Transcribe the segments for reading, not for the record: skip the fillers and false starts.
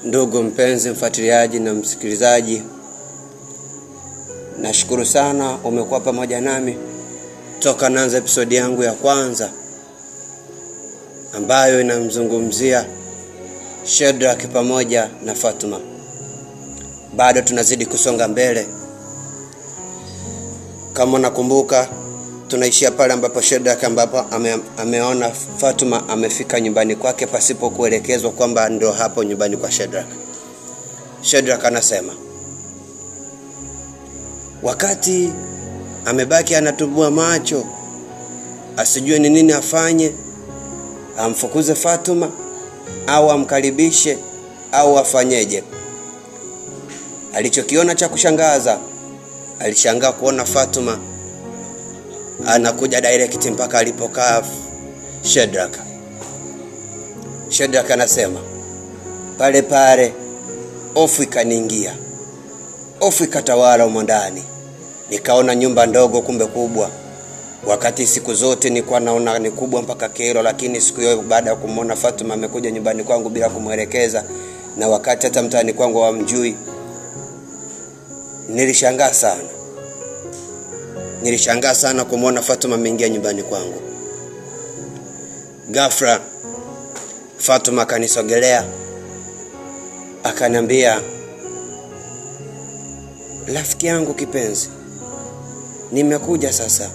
Ndugu mpenzi mfuatiliaji na msikilizaji, nashukuru sana umekuwa pamoja nami toka naanza episode yangu ya kwanza ambayo inamzungumzia Shadrack pamoja na Fatuma. Bado tunazidi kusonga mbele. Kama nakumbuka, tunaishia pale ambapo Shadrack ameona Fatuma amefika nyumbani kwake pasipo kuelekezwa kwamba ndio hapo nyumbani kwa Shadrack. Shadrack anasema wakati amebaki anatubua macho asijue ni nini afanye, amfukuze Fatuma au amkaribishe au afanyeje. Alichokiona cha kushangaza, alishangaa kuona Fatuma anakuja direct mpaka alipokaa Shadrack. Shadrack anasema pale pale hofu ikaniingia, hofu ikatawala humo ndani. Nikaona nyumba ndogo kumbe kubwa, wakati siku zote nilikuwa naona ni kubwa mpaka kero. Lakini siku hiyo baada ya kumwona Fatuma amekuja nyumbani kwangu bila kumwelekeza, na wakati hata mtaani kwangu hawamjui, nilishangaa sana kumwona Fatuma ameingia nyumbani kwangu. Ghafla Fatuma akanisogelea akaniambia, rafiki yangu kipenzi, nimekuja sasa.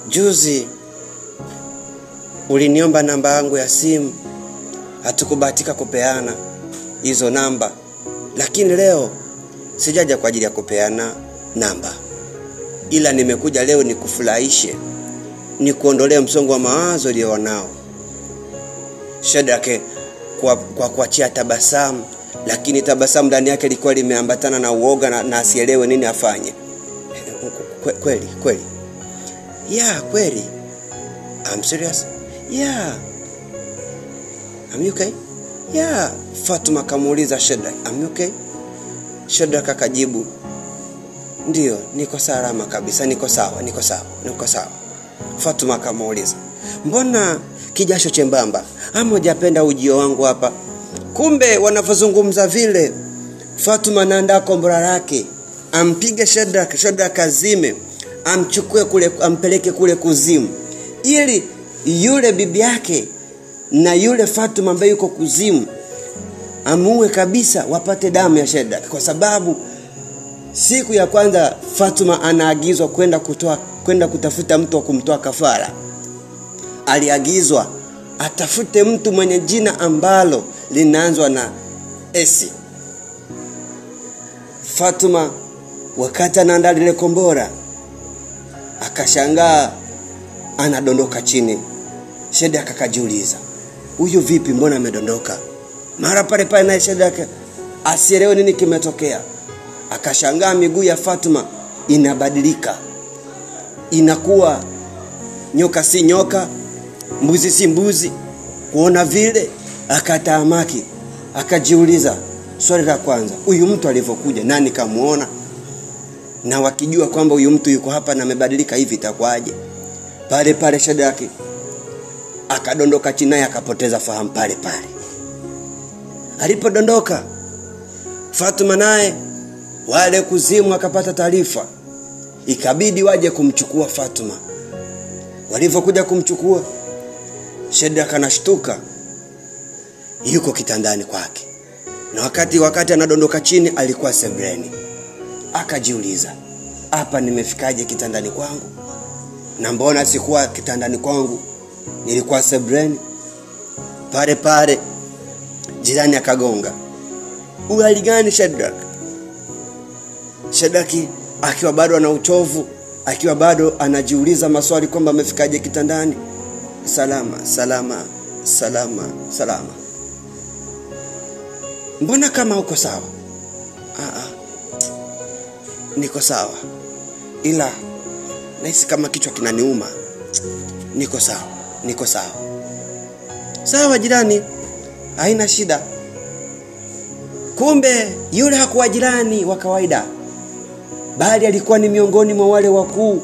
Juzi uliniomba namba yangu ya simu, hatukubahatika kupeana hizo namba, lakini leo sijaja kwa ajili ya kupeana namba, ila nimekuja leo nikufurahishe, nikuondolee msongo wa mawazo ulionao. Shadrack kwa kuachia tabasamu, lakini tabasamu ndani yake lilikuwa limeambatana na uoga na asielewe nini afanye. Kweli? Yeah, kweli. I'm serious? Yeah. I'm okay? Yeah. Fatuma kamuuliza Shadrack, I'm okay? Shadrack akajibu, ndio, niko salama kabisa, niko sawa. Fatuma kamuuliza, mbona kijasho chembamba? Ama hujapenda ujio wangu hapa? Kumbe wanavozungumza vile, Fatuma anaandaa kombora lake, ampige Shadrack azime, amchukue kule, ampeleke kule kuzimu, ili yule bibi yake na yule Fatuma ambaye yuko kuzimu amuue kabisa, wapate damu ya Shadrack. Kwa sababu siku ya kwanza Fatuma anaagizwa kwenda kutafuta mtu wa kumtoa kafara. Aliagizwa atafute mtu mwenye jina ambalo linaanzwa na S. Fatuma wakati anaandaa ile kombora akashangaa anadondoka chini. Shadrack akajiuliza, huyu vipi, mbona amedondoka? Mara pale naye Shadrack asielewe nini kimetokea. Akashangaa miguu ya Fatuma inabadilika, inakuwa nyoka si nyoka, mbuzi si mbuzi. Kuona vile akataamaki, akajiuliza swali la kwanza, huyu mtu alivyokuja nani kamuona? Na wakijua kwamba huyu mtu yuko hapa na amebadilika hivi itakuwaje? Pale Shadrack akadondoka chini naye akapoteza fahamu pale. Alipodondoka Fatuma naye wale kuzimu akapata taarifa, ikabidi waje kumchukua Fatuma. Walivyokuja kumchukua, Shadrack anashtuka yuko kitandani kwake, na wakati anadondoka chini alikuwa sebreni. Akajiuliza, hapa nimefikaje kitandani kwangu? Na mbona sikuwa kitandani kwangu, nilikuwa sebreni? Pale jirani akagonga, "Uhali gani Shadrack?" Shadrack akiwa bado ana uchovu, akiwa bado anajiuliza maswali kwamba amefikaje kitandani. Salama. Mbona kama uko sawa? Niko sawa, ila nahisi kama kichwa kinaniuma. Niko sawa. Sawa jirani, haina shida. Kumbe yule hakuwa jirani wa kawaida, bali alikuwa ni miongoni mwa wale wakuu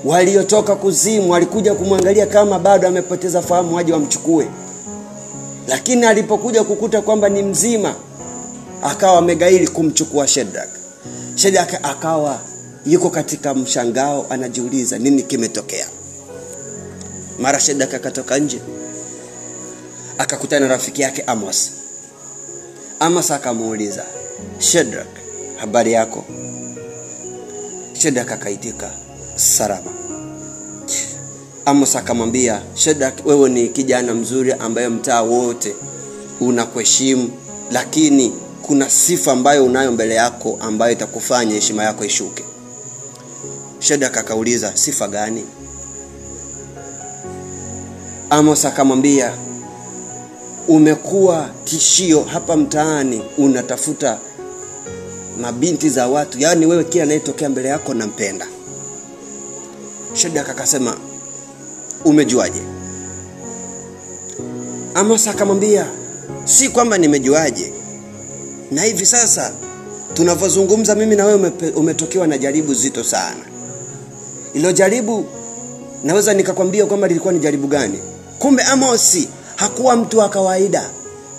waliotoka kuzimu. Walikuja kumwangalia kama bado amepoteza fahamu, waje wamchukue. Lakini alipokuja kukuta kwamba ni mzima, akawa amegairi kumchukua Shadrach. Shadrach akawa yuko katika mshangao, anajiuliza nini kimetokea. Mara Shadrach akatoka nje, akakutana na rafiki yake Amos. Amos akamuuliza, Shadrach, habari yako? Shadrach akaitika, salama. Amos akamwambia, Shadrach, wewe ni kijana mzuri ambaye mtaa wote unakuheshimu, lakini kuna sifa ambayo unayo mbele yako ambayo itakufanya heshima yako ishuke. Shadrach akauliza, sifa gani? Amos akamwambia, umekuwa tishio hapa mtaani, unatafuta mabinti za watu, yani wewe kila anayetokea mbele yako nampenda. Shadrach akasema, umejuaje? Amos akamwambia, si kwamba nimejuaje, na hivi sasa tunavyozungumza mimi na wewe umetokewa na jaribu zito sana. Ilo jaribu naweza nikakwambia kwamba lilikuwa ni jaribu gani. Kumbe Amos hakuwa mtu wa kawaida,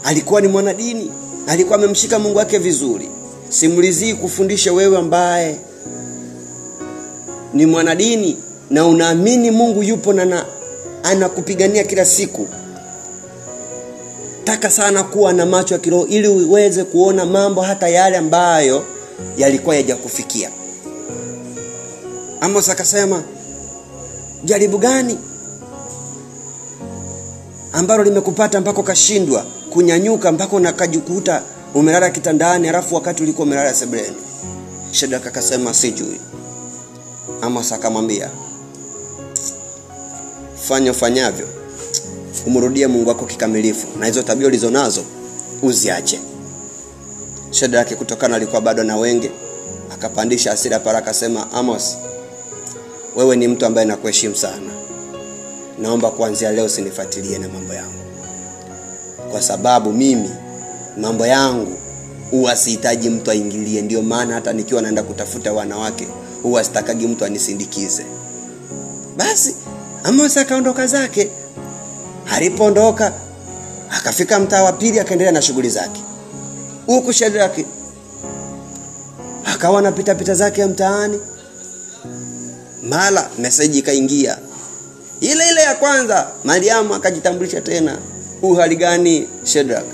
alikuwa ni mwanadini, alikuwa amemshika Mungu wake vizuri. Simulizi kufundisha wewe ambaye ni mwanadini na unaamini Mungu yupo na anakupigania kila siku. Taka sana kuwa na macho ya kiroho ili uweze kuona mambo hata yale ambayo yalikuwa hayajakufikia. Amos akasema, jaribu gani ambalo limekupata mpaka kashindwa kunyanyuka mpaka unakajikuta umelala kitandani alafu wakati ulikuwa umelala sebuleni? Shadrach akasema, sijui. Amos akamwambia, fanyavyo umrudie Mungu wako kikamilifu, na hizo tabia ulizonazo uziache. Shadrach kutokana alikuwa bado na wenge, akapandisha hasira para akasema, Amos, wewe ni mtu ambaye nakuheshimu sana. Naomba kuanzia leo usinifuatilie na mambo yangu, kwa sababu mimi mambo yangu huwa sihitaji mtu aingilie. Ndio maana hata nikiwa naenda kutafuta wanawake huwa sitakagi mtu anisindikize. Basi Amos akaondoka zake. Alipoondoka akafika mtaa wa pili, akaendelea na shughuli zake. Huko Shadrach akawa anapita pita zake mtaani. Mara message ikaingia, ile ya kwanza. Mariamu akajitambulisha tena, hali gani Shadrach?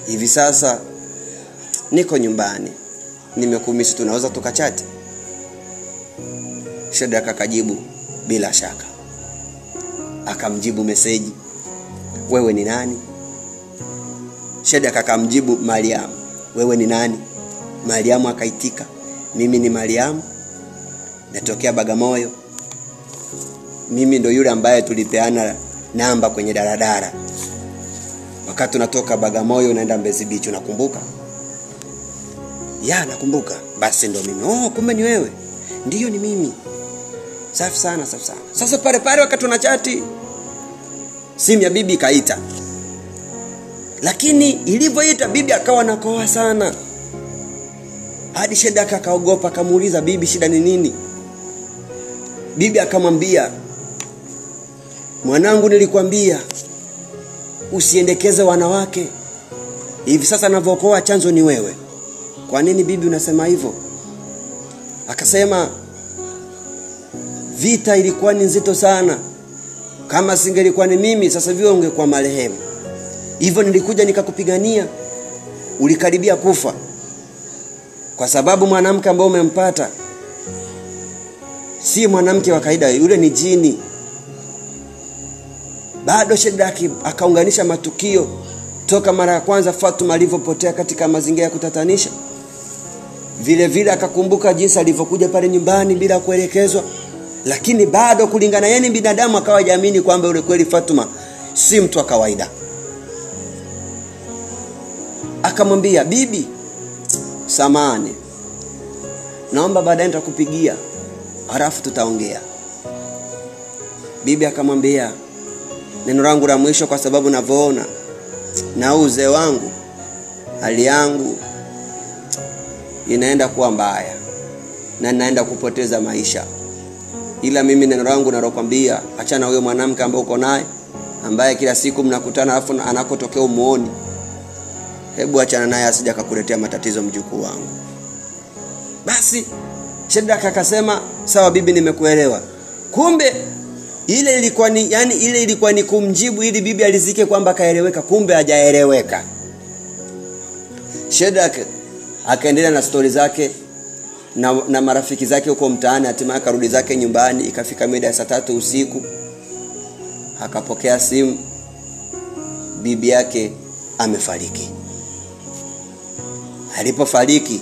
Hivi sasa niko nyumbani, nimekumisi, tunaweza tukachati? Shadrach akajibu, bila shaka. Akamjibu message, wewe ni nani? Shadrach akamjibu, Mariamu, wewe ni nani? Mariamu akaitika, mimi ni Mariamu, natokea Bagamoyo. Mimi ndo yule ambaye tulipeana namba kwenye daladala wakati tunatoka Bagamoyo unaenda Mbezi Beach, unakumbuka? Ya, nakumbuka. Basi ndo mimi. Oh, kumbe ni wewe. Ndiyo, ni mimi. Safi sana. Sasa pale wakati tunachati, simu ya bibi kaita. Lakini ilivyoita bibi akawa nakoa sana. Hadi Shadrach akaogopa, akamuuliza bibi, shida ni nini? Bibi akamwambia, mwanangu, nilikwambia usiendekeze wanawake. Hivi sasa ninavyokoa chanzo ni wewe. Kwa nini bibi unasema hivyo? Akasema, vita ilikuwa ni nzito sana. Kama singelikuwa ni mimi sasa hivi ungekuwa marehemu. Hivyo nilikuja nikakupigania, ulikaribia kufa. Kwa sababu mwanamke ambaye umempata si mwanamke wa kawaida, yule ni jini. Bado Shadrach akaunganisha matukio toka mara ya kwanza Fatuma alivyopotea katika mazingira ya kutatanisha. Vile akakumbuka jinsi alivyokuja pale nyumbani bila kuelekezwa, lakini bado kulingana yeye ni binadamu akawa jamini kwamba yule kweli Fatuma si mtu wa kawaida. Akamwambia, bibi, samahani, naomba baadaye nitakupigia halafu tutaongea. Bibi akamwambia, neno langu la mwisho, kwa sababu navyoona na uzee wangu, hali yangu inaenda kuwa mbaya na naenda kupoteza maisha. Ila mimi neno langu nalokuambia, achana huyo mwanamke ambaye uko naye, ambaye kila siku mnakutana afu anakotokea umuoni, hebu achana naye asija kukuletea matatizo mjukuu wangu. Basi Shadraka akasema sawa bibi, nimekuelewa. Kumbe ile ilikuwa ni kumjibu ili bibi alizike kwamba kaeleweka, kumbe hajaeleweka. Shadraka akaendelea na stori zake na marafiki zake huko mtaani. Hatimaye akarudi zake nyumbani. Ikafika mida ya saa 3 usiku, akapokea simu, bibi yake amefariki. Alipofariki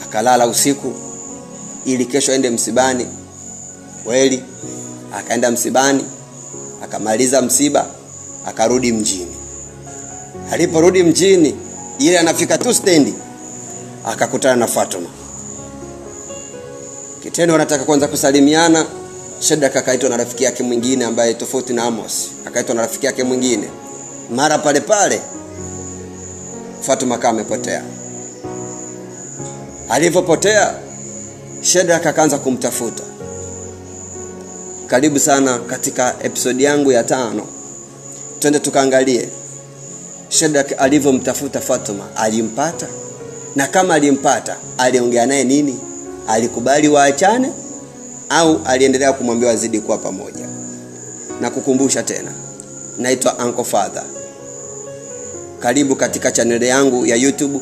akalala usiku ili kesho aende msibani. Kweli akaenda msibani, akamaliza msiba, akarudi mjini. Aliporudi mjini, ile anafika tu stendi, akakutana na Fatuma. Kitendo wanataka kwanza kusalimiana. Shadraka akaitwa na rafiki yake mwingine ambaye tofauti na Amos, akaitwa na rafiki yake mwingine. Mara pale pale Fatuma kama amepotea. Alipopotea, Shadraka akaanza kumtafuta. Karibu sana katika episode yangu ya 5. Twende tukaangalie Shadraka alivyomtafuta Fatuma. Alimpata? Na kama alimpata, aliongea naye nini? Alikubali waachane au aliendelea kumwambia wazidi kuwa pamoja? Na kukumbusha tena, naitwa Uncle Father. Karibu katika channel yangu ya YouTube